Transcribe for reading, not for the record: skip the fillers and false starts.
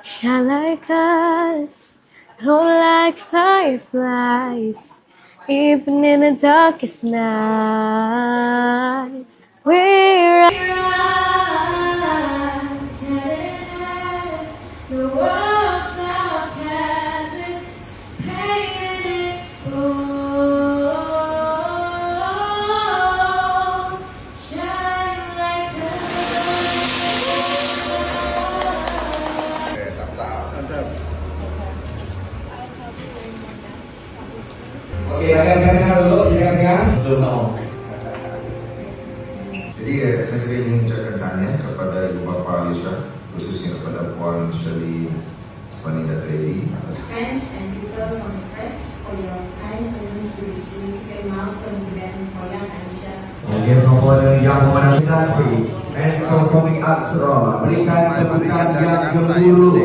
Shine like us, glow like fireflies, even in the darkest night. We're rising, the world's our canvas, painted gold. Shine like Oke, rekan-rekan dulu, rekan-rekan. Jadi saya juga ingin mengucapkan tahniah kepada Ibu Bapa Alisha, khususnya kepada Puan Shirley Spanida Tredi atas Friends and people from the press for your kind presence to this significant milestone event for young Alisha. Yes, kepada yang memanfaatkan and performing arts Roma, berikan tepukan yang gemuruh